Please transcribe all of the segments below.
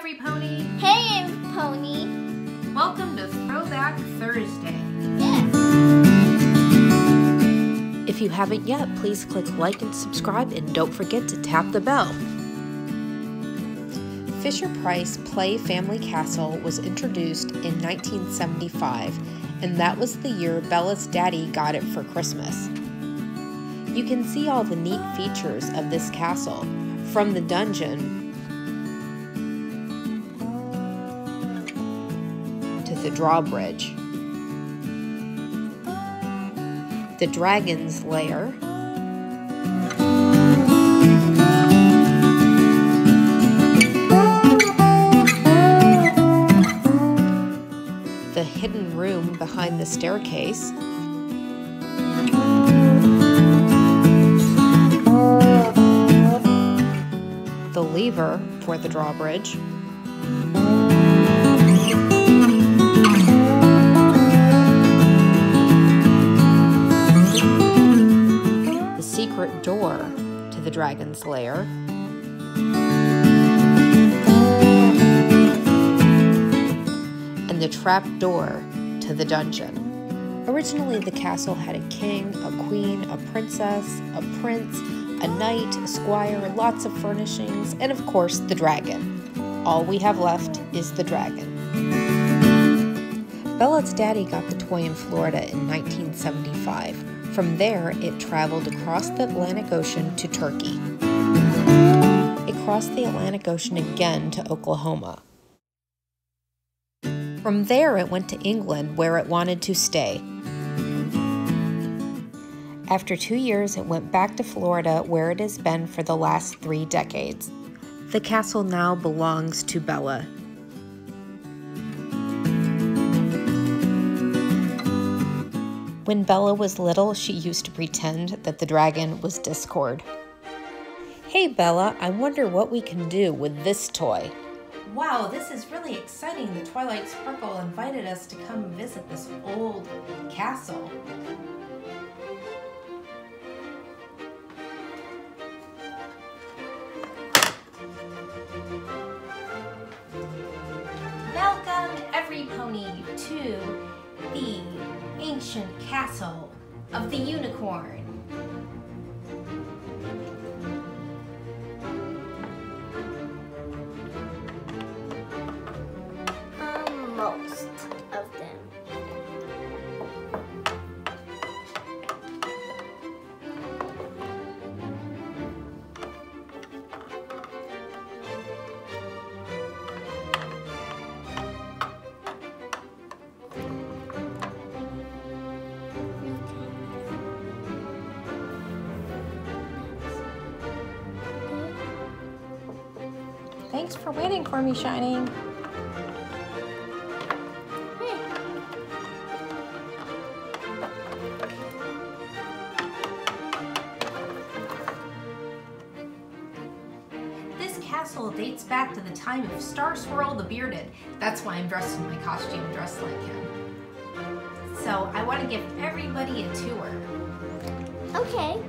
every pony! Hey, pony! Welcome to Throwback Thursday. Yeah. If you haven't yet, please click like and subscribe, and don't forget to tap the bell. Fisher-Price Play Family Castle was introduced in 1975, and that was the year Bella's daddy got it for Christmas. You can see all the neat features of this castle, from the dungeon to the drawbridge, the dragon's lair, the hidden room behind the staircase, the lever for the drawbridge, the secret door to the dragon's lair, and the trap door to the dungeon. Originally, the castle had a king, a queen, a princess, a prince, a knight, a squire, lots of furnishings, and of course, the dragon. All we have left is the dragon. Bella's daddy got the toy in Florida in 1975. From there, it traveled across the Atlantic Ocean to Turkey. It crossed the Atlantic Ocean again to Oklahoma. From there, it went to England, where it wanted to stay. After 2 years, it went back to Florida, where it has been for the last 3 decades. The castle now belongs to Bella. When Bella was little, she used to pretend that the dragon was Discord. Hey Bella, I wonder what we can do with this toy. Wow, this is really exciting. The Twilight Sparkle invited us to come visit this old castle. Welcome, every pony, to the ancient castle of the unicorn. Most of them. Thanks for waiting for me, Shining. This castle dates back to the time of Star Swirl the Bearded. That's why I'm dressed in my costume, dressed like him. So I want to give everybody a tour. Okay.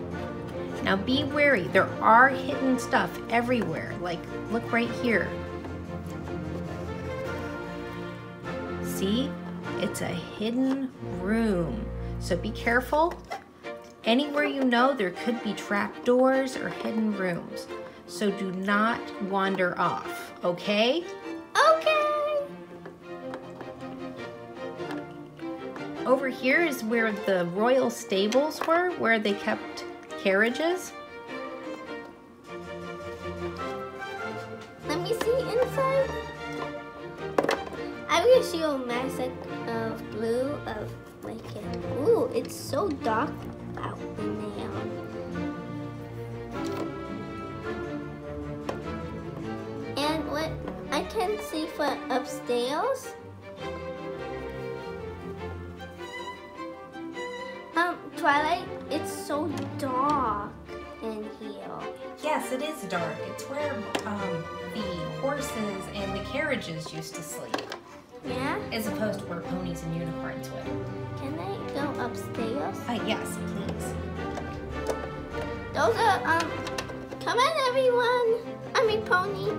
Now be wary, there are hidden stuff everywhere. Like, look right here. See? It's a hidden room. So be careful. Anywhere you know, there could be trapdoors or hidden rooms. So do not wander off, okay? Okay. Over here is where the royal stables were, where they kept carriages. Let me see inside. I will show a mask of blue of like it. Ooh, it's so dark out in there. And what I can see for upstairs. Twilight, it's so dark in here. Yes, it is dark. It's where the horses and the carriages used to sleep. Yeah? As opposed to where ponies and unicorns would. Can I go upstairs? Yes, please. Those are, come on everyone. I mean pony.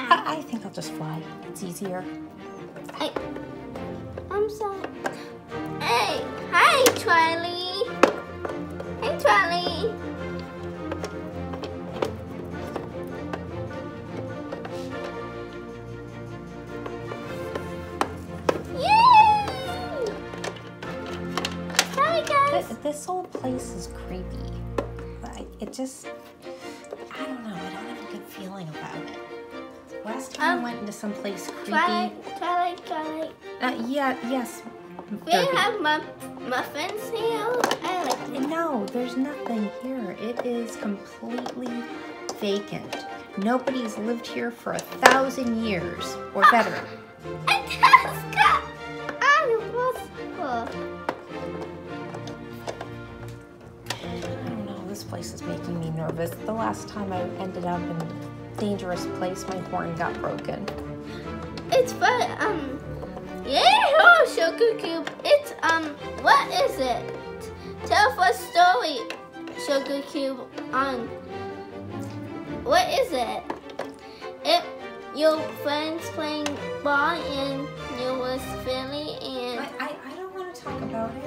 I think I'll just fly. It's easier. I'm sorry. Hey, hi, Charlie. Hey, Charlie. Yay! Hi, guys. This whole place is creepy. I don't know. I don't have a good feeling about it. Last time I went into some place creepy. Twilight. Yes. We have muffins here. I like them. No, there's nothing here. It is completely vacant. Nobody's lived here for 1,000 years or better. I don't know, this place is making me nervous. The last time I ended up in a dangerous place, my horn got broken. It's fun. Hello, Sugar Cube. It's, what is it? Tell us a story, Sugar Cube, what is it? Your friends playing ball and you was Philly and... I don't want to talk about it.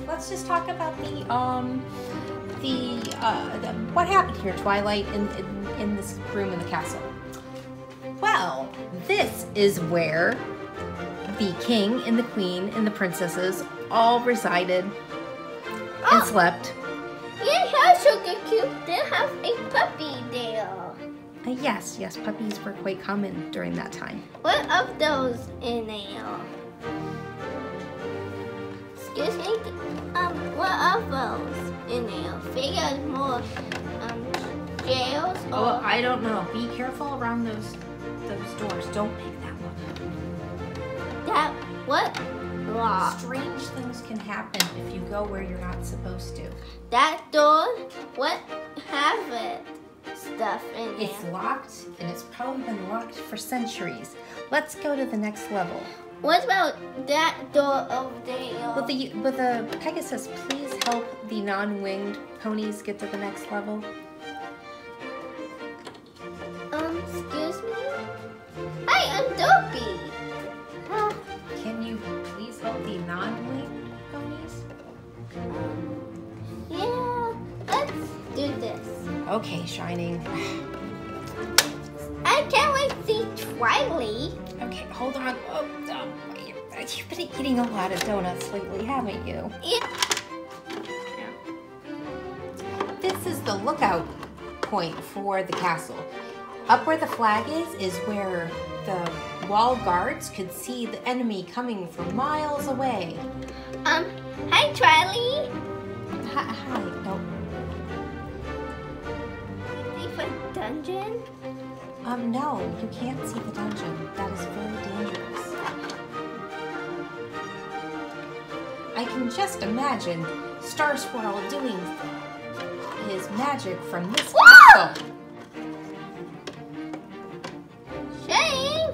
Let's just talk about what happened here, Twilight, in this room in the castle. Well, this is where the king and the queen and the princesses all resided and slept. Yeah, Sugar Cube. They have a puppy there. Yes, puppies were quite common during that time. What of those in there? Excuse me? What of those in there? Figures more, jails or... Oh, I don't know. Be careful around those doors. Don't pick that one. That, what? Lock. Strange things can happen if you go where you're not supposed to. That door, what have it? Stuff in there. It's locked, and it's probably been locked for centuries. Let's go to the next level. What about that door over there? Will the Pegasus please help the non-winged ponies get to the next level? Excuse me? Hi, I'm Dopey. Can you please help the non-winged ponies? Yeah, let's do this. Okay, Shining. I can't wait to see Twilight. Okay, hold on. You've been eating a lot of donuts lately, haven't you? Yeah. This is the lookout point for the castle. Up where the flag is where the wall guards could see the enemy coming from miles away. Hi, Twilight. Hi, no. Safe a dungeon? No, you can't see the dungeon. That is very dangerous. I can just imagine Star Swirl doing his magic from this castle. Shane!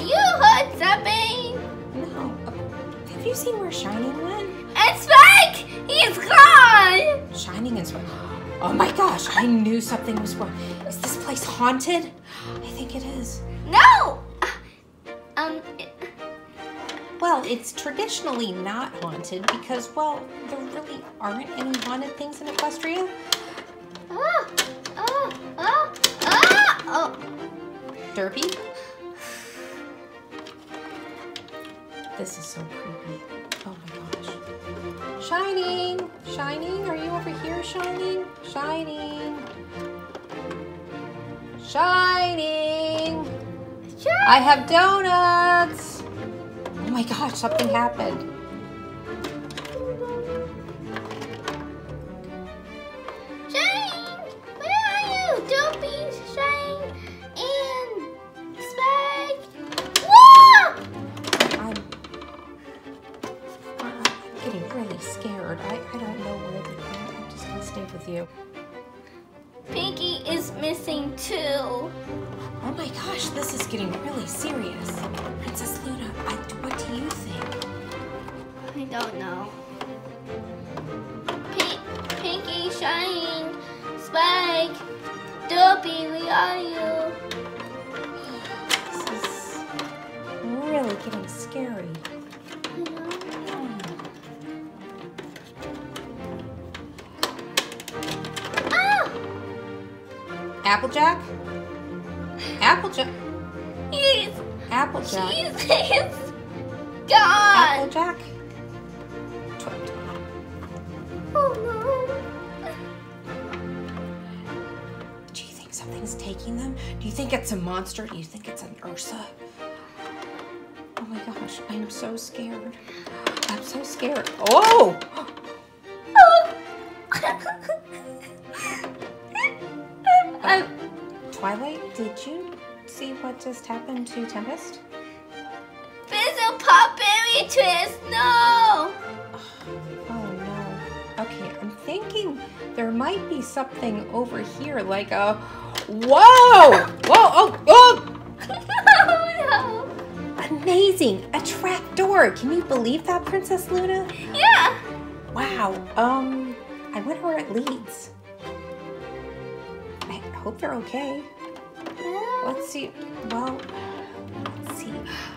You heard something? No. Have you seen where Shining went? It's Spike! He's gone! Shining and Swirl. Oh my gosh, I knew something was wrong. Is this place haunted? I think it is. No! Well, it's traditionally not haunted because, well, there really aren't any haunted things in Equestria. Derpy? This is so creepy. Oh my gosh. Shining! Shining, are you over here, Shining? Shining! Shining! I have donuts! Oh my gosh, something happened. Shane! Where are you? Dopey, Shane, and Spike! Whoa! I'm getting really scared. I don't know where they're going. I'm just gonna stay with you. Pinky is missing too. Oh Oh my gosh, this is getting really serious. Princess Luna, what do you think? I don't know. Pinky, Shine, Spike, Dopey, where are you? This is really getting scary. Applejack? Applejack? He's Applejack? He's gone. Applejack? Oh no. Do you think something's taking them? Do you think it's a monster? Do you think it's an Ursa? Oh my gosh, I'm so scared. I'm so scared. Oh! Twilight, did you see what just happened to Tempest? Fizzle Pop Berry Twist, no! Oh no. Okay, I'm thinking there might be something over here, like a... Whoa! Whoa! Oh! Oh no! Amazing! A trap door! Can you believe that, Princess Luna? Yeah! Wow. I wonder where it leads. I hope they're okay. Let's see. Well, let's see.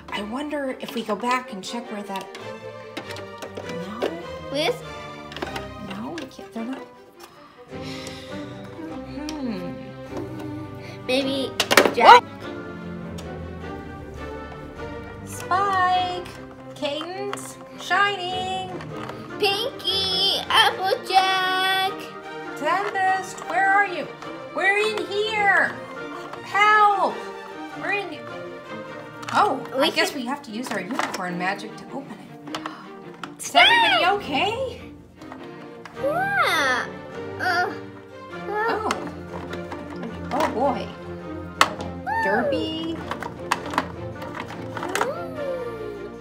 I wonder if we go back and check where that... No? With? No, we can't. They're not... Maybe Jack. Spike! Cadence! Shining! Pinky! Applejack! Tempest, where are you? We're in here! Help! We're in... Oh, I guess we have to use our unicorn magic to open it. Is everybody okay? Yeah! Oh. Oh boy. Derby.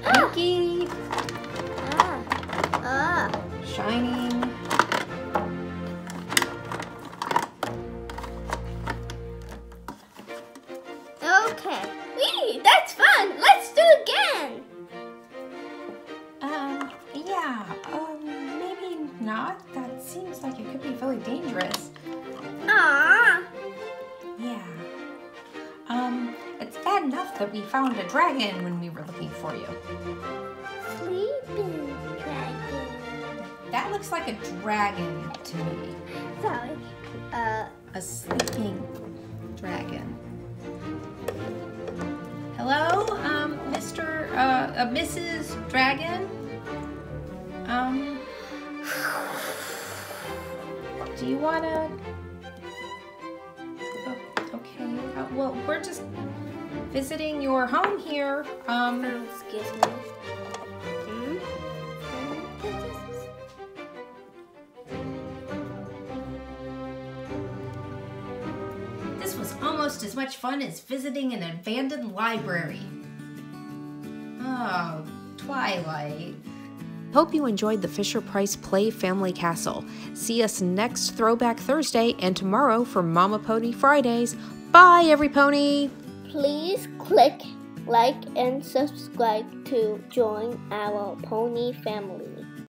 Pinky. Shining. Okay. Wee, that's fun. Let's do it again. Yeah. Maybe not. That seems like it could be really dangerous. Aww. Yeah. It's bad enough that we found a dragon when we were looking for you. Sleeping dragon. That looks like a dragon to me. Sorry. A sleeping dragon. Hello, Mrs. Dragon? Do you wanna... Oh, okay, well, we're just visiting your home here. Excuse me. This was almost as much fun as visiting an abandoned library. Oh, Twilight. Hope you enjoyed the Fisher-Price Play Family Castle. See us next Throwback Thursday and tomorrow for Mama Pony Fridays. Bye, every pony! Please click like and subscribe to join our pony family.